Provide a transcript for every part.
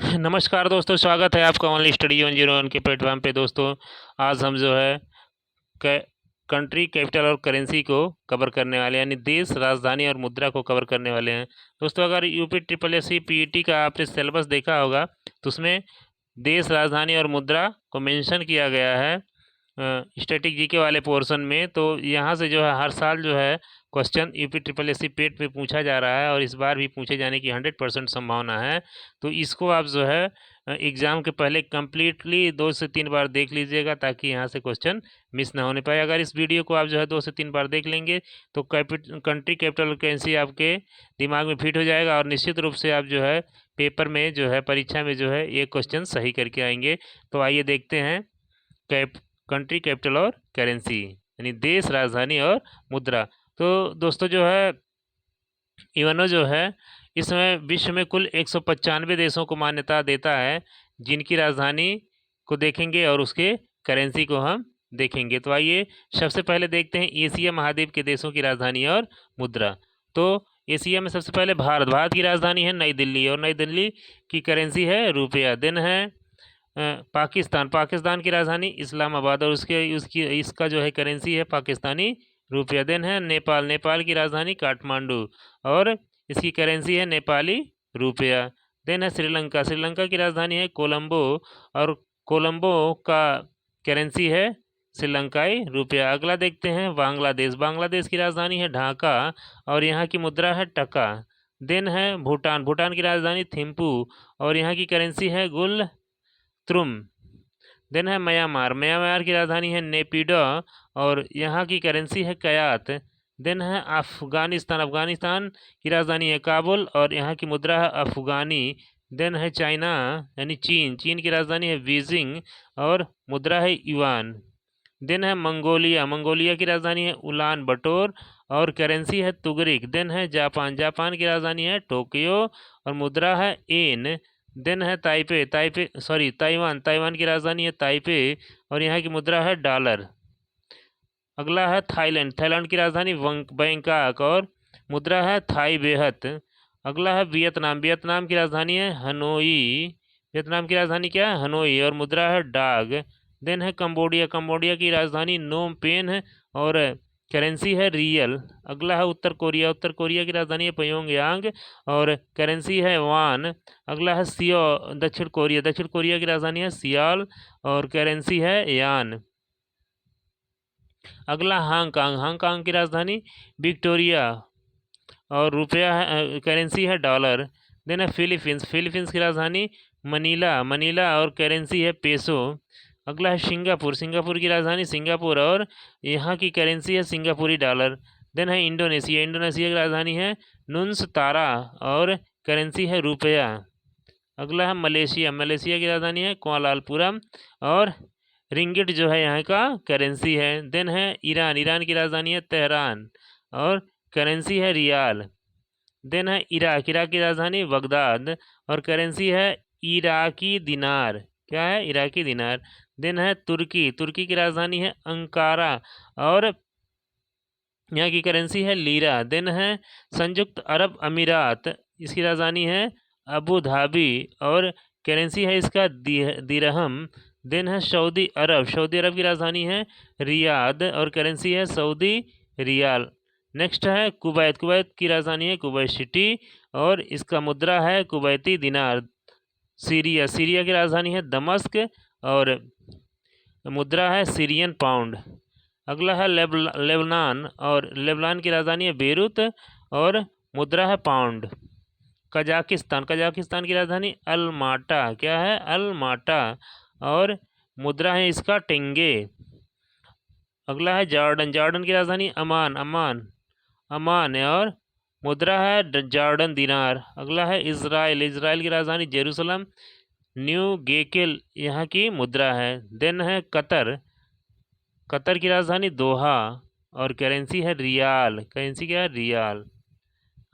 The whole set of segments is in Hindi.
नमस्कार दोस्तों, स्वागत है आपका ओनली स्टडी 101 के प्लेटफॉर्म पे। दोस्तों, आज हम जो है कंट्री कैपिटल और करेंसी को कवर करने वाले हैं, यानी देश, राजधानी और मुद्रा को कवर करने वाले हैं। दोस्तों, अगर UP triple S C PET का आपने सिलेबस देखा होगा तो उसमें देश, राजधानी और मुद्रा को मेंशन किया गया है स्टैटिक जीके वाले पोर्शन में। तो यहाँ से जो है हर साल जो है question UP triple S C PET में पूछा जा रहा है और इस बार भी पूछे जाने की 100% संभावना है। तो इसको आप जो है एग्ज़ाम के पहले कम्प्लीटली 2 से 3 बार देख लीजिएगा, ताकि यहाँ से क्वेश्चन मिस ना होने पाए। अगर इस वीडियो को आप जो है 2 से 3 बार देख लेंगे तो कंट्री कैपिटल करेंसी आपके दिमाग में फिट हो जाएगा और निश्चित रूप से आप जो है पेपर में जो है, परीक्षा में जो है, ये क्वेश्चन सही करके आएंगे। तो आइए देखते हैं कैप कंट्री कैपिटल और करेंसी, यानी देश, राजधानी और मुद्रा। तो दोस्तों जो है यूएनओ जो है इस समय विश्व में कुल 195 देशों को मान्यता देता है, जिनकी राजधानी को देखेंगे और उसके करेंसी को हम देखेंगे। तो आइए सबसे पहले देखते हैं एशिया महाद्वीप के देशों की राजधानी और मुद्रा। तो एशिया में सबसे पहले भारत की राजधानी है नई दिल्ली और नई दिल्ली की करेंसी है रुपया। देन है पाकिस्तान की राजधानी इस्लामाबाद और उसके उसकी इसका जो है करेंसी है पाकिस्तानी रुपया। देन है नेपाल की राजधानी काठमांडू और इसकी करेंसी है नेपाली रुपया। देन है श्रीलंका की राजधानी है कोलंबो और कोलंबो का करेंसी है श्रीलंकाई रुपया। अगला देखते हैं बांग्लादेश की राजधानी है ढाका और यहाँ की मुद्रा है टका। देन है भूटान की राजधानी थिम्पू और यहाँ की करेंसी है गुल त्रुम। देन है म्यांमार की राजधानी है नेपिडो और यहाँ की करेंसी है कयात। देन है अफगानिस्तान की राजधानी है काबुल और यहाँ की मुद्रा है अफगानी। देन है चाइना यानी चीन की राजधानी है बीजिंग और मुद्रा है युआन। देन है मंगोलिया की राजधानी है उलान बटोर और करेंसी है तुगरिक। देन है जापान की राजधानी है टोक्यो और मुद्रा है येन। देन है ताइवान की राजधानी है ताइपे और यहाँ की मुद्रा है डॉलर। अगला है थाईलैंड की राजधानी बैंकॉक और मुद्रा है थाई बेहत। अगला है वियतनाम की राजधानी है हनोई। वियतनाम की राजधानी क्या है हनोई और मुद्रा है डाग। देन है कंबोडिया की राजधानी नोम पेन है और करेंसी है रियल। अगला है उत्तर कोरिया की राजधानी है प्योंगयांग और करेंसी है वान। अगला है दक्षिण कोरिया की राजधानी है सियाल और करेंसी है यान। अगला हांगकांग की राजधानी विक्टोरिया और रुपया है करेंसी है डॉलर। देन है फिलीपींस की राजधानी मनीला और करेंसी है पेसो। अगला है सिंगापुर की राजधानी सिंगापुर और यहाँ की करेंसी है सिंगापुरी डॉलर। देन है इंडोनेशिया की राजधानी है नुन्स तारा और करेंसी है रुपया। अगला है मलेशिया की राजधानी है कुआलालंपुरम और रिंगिट जो है यहाँ का करेंसी है। देन है ईरान की राजधानी है तेहरान और करेंसी है रियाल। देन है इराक की राजधानी बगदाद और करेंसी है इराकी दिनार। क्या है इराकी दिनार। देन है तुर्की की राजधानी है अंकारा और यहाँ की करेंसी है लीरा। देन है संयुक्त अरब अमीरात, इसकी राजधानी है अबू धाबी और करेंसी है इसका दिरहम। देन है सऊदी अरब की राजधानी है रियाद और करेंसी है सऊदी रियाल। नेक्स्ट है कुवैत की राजधानी है कुवैत सिटी और इसका मुद्रा है कुवैती दिनार। सीरिया की राजधानी है दमस्क और मुद्रा है सीरियन पाउंड। अगला है लेबनान की राजधानी है बेरूत और मुद्रा है पाउंड। कजाकिस्तान की राजधानी अलमाटा। क्या है अलमाटा और मुद्रा है इसका टेंगे। अगला है जॉर्डन की राजधानी अमान है और मुद्रा है जॉर्डन दिनार। अगला है इजराइल की राजधानी जेरूसलम न्यू गेकेल यहाँ की मुद्रा है। देन है कतर की राजधानी दोहा और करेंसी है रियाल। करेंसी क्या है रियाल।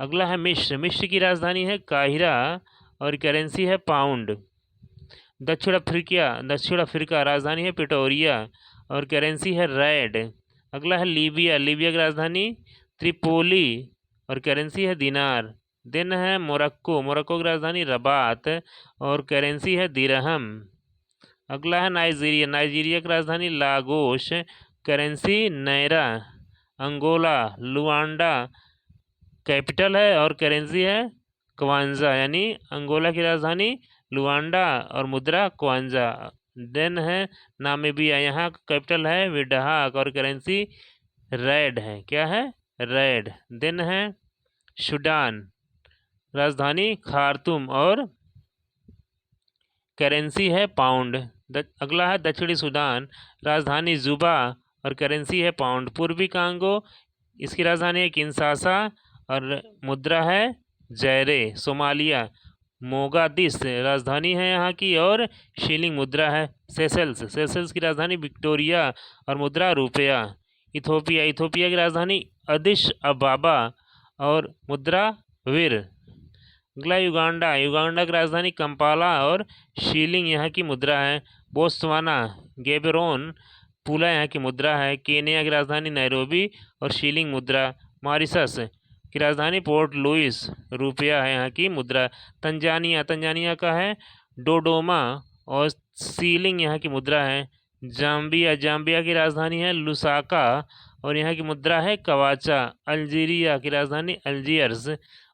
अगला है मिस्र की राजधानी है काहिरा और करेंसी है पाउंड। दक्षिण अफ्रीका राजधानी है पिटोरिया और करेंसी है रैड। अगला है लीबिया की राजधानी त्रिपोली और करेंसी है दिनार। देन है मोरक्को, मोरक्को की राजधानी रबात और करेंसी है दिरहम। अगला है नाइजीरिया, नाइजीरिया की राजधानी Lagos, currency naira. Angola, Luanda capital है और करेंसी है क्वांजा, यानी अंगोला की राजधानी लुआंडा और मुद्रा क्वांजा। देन है नामीबिया, यहाँ का कैपिटल है विंडहाक और करेंसी रेड है, क्या है, रेड। देन है सूडान, राजधानी खार्तूम और करेंसी है पाउंड। अगला है दक्षिणी सूडान, राजधानी जुबा और करेंसी है पाउंड। पूर्वी कांगो, इसकी राजधानी है किंशासा और मुद्रा है जैरे। सोमालिया, मोगादिश राजधानी है यहाँ की और शीलिंग मुद्रा है। सेशल्स, सेशल्स की राजधानी विक्टोरिया और मुद्रा रुपया। इथोपिया, इथोपिया की राजधानी अदिश अबाबा और मुद्रा वीर। अगला युगांडा, युगांडा की राजधानी कंपाला और शीलिंग यहाँ की मुद्रा है। बोत्सवाना, गेबरोन पूला यहाँ की मुद्रा है। केन्या की राजधानी नैरोबी और शीलिंग मुद्रा। मॉरिशस की राजधानी पोर्ट लुइस, रुपया है यहाँ की मुद्रा। तंजानिया, तंजानिया का है डोडोमा और शीलिंग यहाँ की मुद्रा है। जाम्बिया, जाम्बिया की राजधानी है लुसाका और यहाँ की मुद्रा है कवाचा। अल्जीरिया की राजधानी अल्जियर्स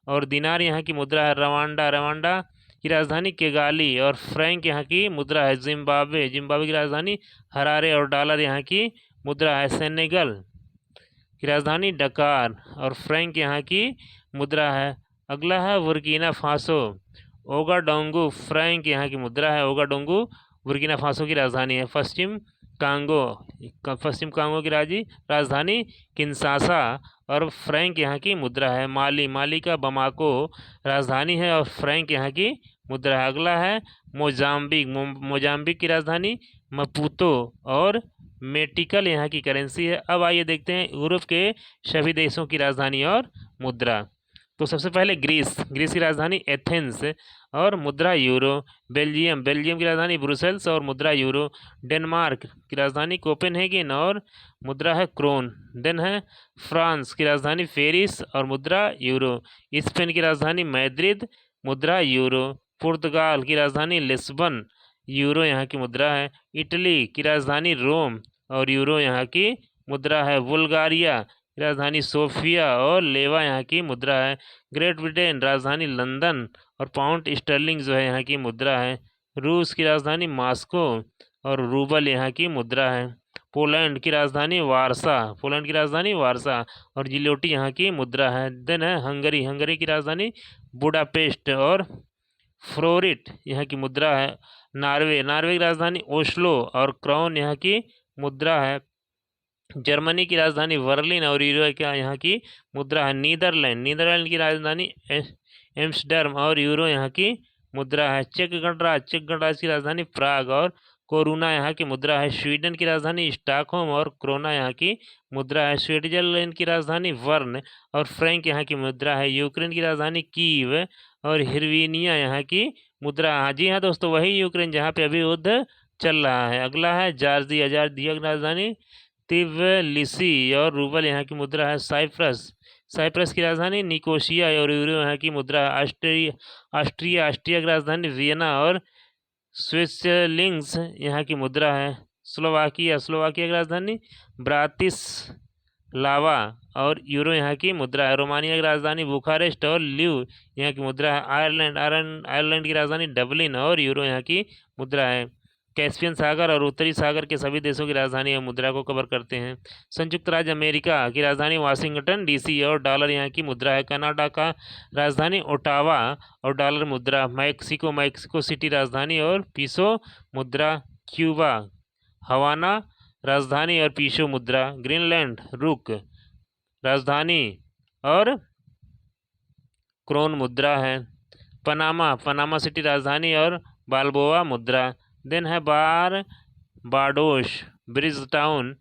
और दिनार यहाँ की मुद्रा है। रवांडा, रवांडा की राजधानी केगाली और फ्रैंक यहाँ की मुद्रा है। जिम्बाब्वे, जिम्बाब्वे की राजधानी हरारे और डॉलर यहाँ की मुद्रा है। सेनेगल की राजधानी डकार और फ्रैंक यहाँ की मुद्रा है। अगला है बुर्किना फासो, ओगाडोंगू फ्रैंक यहाँ की मुद्रा है। ओगाडोंगू बुर्किना फासो की राजधानी है। पश्चिम कांगो, पश्चिम कांगो की राजधानी किंशासा और फ्रैंक यहाँ की मुद्रा है। माली, माली का बमाको राजधानी है और फ्रैंक यहाँ की मुद्रा है। अगला है मोजाम्बिक, मोजाम्बिक की राजधानी मपूतो और मेटिकल यहाँ की करेंसी है। अब आइए देखते हैं यूरोप के सभी देशों की राजधानी और मुद्रा। तो सबसे पहले ग्रीस, ग्रीस की राजधानी एथेंस और मुद्रा यूरो। बेल्जियम, बेल्जियम की राजधानी ब्रुसेल्स और मुद्रा यूरो। डेनमार्क की राजधानी कोपेनहेगन और मुद्रा है क्रोन। देन है फ्रांस की राजधानी पेरिस और मुद्रा यूरो। स्पेन की राजधानी मैद्रिद, मुद्रा यूरो। पुर्तगाल की राजधानी लिस्बन, यूरो यहाँ की मुद्रा है। इटली की राजधानी रोम और यूरो यहाँ की मुद्रा है। बुल्गारिया राजधानी सोफिया और लेवा यहाँ की मुद्रा है। ग्रेट ब्रिटेन राजधानी लंदन और पाउंड स्टर्लिंग जो है यहाँ की मुद्रा है। रूस की राजधानी मॉस्को और रूबल यहाँ की मुद्रा है। पोलैंड की राजधानी वारसा, पोलैंड की राजधानी वारसा और जिलोटी यहाँ की मुद्रा है। देन है हंगरी, हंगरी की राजधानी बुडापेस्ट और फ्लोरिट यहाँ की मुद्रा है। नॉर्वे, नॉर्वे की राजधानी ओस्लो और क्राउन यहाँ की मुद्रा है। जर्मनी की राजधानी बर्लिन और यूरो का यहाँ की मुद्रा है। नीदरलैंड, नीदरलैंड की राजधानी एम्स्टर्डम और यूरो यहाँ की मुद्रा है। चेक गणराज्य, चेक गणराज्य की राजधानी प्राग और कोरोना यहाँ की मुद्रा है। स्वीडन की राजधानी स्टॉकहोम और क्रोना यहाँ की मुद्रा है। स्विट्जरलैंड की राजधानी वर्न और फ्रैंक यहाँ की मुद्रा है। यूक्रेन की राजधानी कीव और हिरवीनिया यहाँ की मुद्रा। जी हाँ दोस्तों, वही यूक्रेन जहाँ पे अभी युद्ध चल रहा है। अगला है जॉर्जिया, जॉर्जिया की राजधानी तिब्लिसी और रूबल यहाँ की मुद्रा है। साइप्रस, साइप्रस की राजधानी निकोशिया और यूरो यहाँ की मुद्रा है। ऑस्ट्रिया, ऑस्ट्रिया की राजधानी वियना और स्विट्जरलैंड यहाँ की मुद्रा है। स्लोवाकिया, स्लोवाकिया की राजधानी ब्रातिस्लावा और यूरो यहाँ की मुद्रा है। रोमानिया की राजधानी बुखारेस्ट और ल्यू यहाँ की मुद्रा है। आयरलैंड, आयरलैंड की राजधानी डबलिन और यूरो यहाँ की मुद्रा है। कैस्पियन सागर और उत्तरी सागर के सभी देशों की राजधानी और मुद्रा को कवर करते हैं। संयुक्त राज्य अमेरिका की राजधानी वाशिंगटन डीसी और डॉलर यहाँ की मुद्रा है। कनाडा का राजधानी ओटावा और डॉलर मुद्रा। मैक्सिको, मैक्सिको सिटी राजधानी और पीसो मुद्रा। क्यूबा हवाना राजधानी और पीसो मुद्रा। ग्रीनलैंड रुक राजधानी और क्रोन मुद्रा है। पनामा, पनामा सिटी राजधानी और बाल्बोआ मुद्रा। देन है बारबाडोस, ब्रिज टाउन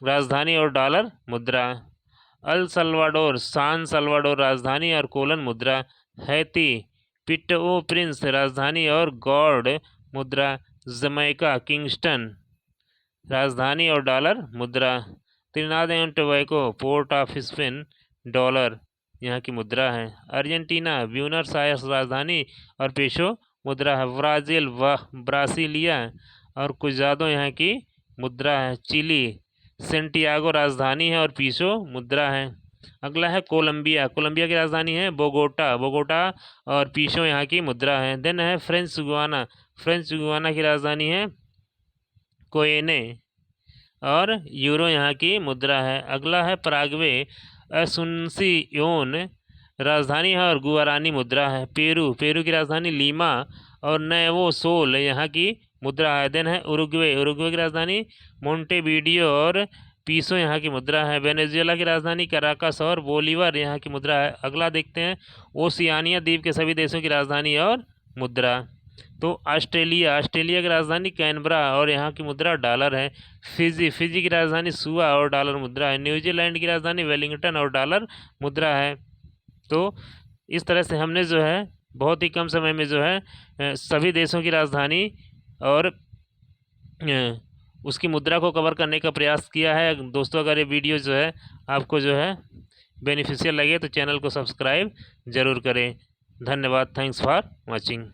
राजधानी और डॉलर मुद्रा। अल सल्वाडोर, सान सल्वाडोर राजधानी और कोलन मुद्रा। हैती पिटओ प्रिंस राजधानी और गॉड मुद्रा। जमैका किंगस्टन राजधानी और डॉलर मुद्रा। त्रिनाद and Tobago port of Spain dollar. यहाँ की मुद्रा है। अर्जेंटीना ब्यूनस आयर्स राजधानी और पेसो मुद्रा है। ब्राज़ील ब्रासिलिया और क्विजादो यहाँ की मुद्रा है। चिली सेंटियागो राजधानी है और पीसो मुद्रा है। अगला है कोलंबिया। कोलंबिया की राजधानी है बोगोटा और पीसो यहाँ की मुद्रा है। देन है फ्रेंच गुयाना की राजधानी है कोएने और यूरो यहाँ की मुद्रा है। अगला है पराग्वे। असुनसियोन राजधानी है और गुआरानी मुद्रा है। पेरू की राजधानी लीमा और नएवो सोल यहाँ की मुद्रा है। देन है उरुग्वे की राजधानी मोंटेवीडियो और पीसो यहाँ की मुद्रा है। वेनेजुएला की राजधानी कराकस और बोलीवर यहाँ की मुद्रा है। अगला देखते हैं ओशियानिया द्वीप के सभी देशों की राजधानी और मुद्रा। तो ऑस्ट्रेलिया की राजधानी कैनबरा और यहाँ की मुद्रा डॉलर है। फिजी की राजधानी सुआ और डॉलर मुद्रा है। न्यूजीलैंड की राजधानी वेलिंगटन और डॉलर मुद्रा है। तो इस तरह से हमने जो है बहुत ही कम समय में जो है सभी देशों की राजधानी और उसकी मुद्रा को कवर करने का प्रयास किया है। दोस्तों अगर ये वीडियो जो है आपको जो है बेनिफिशियल लगे तो चैनल को सब्सक्राइब ज़रूर करें। धन्यवाद। Thanks for watching.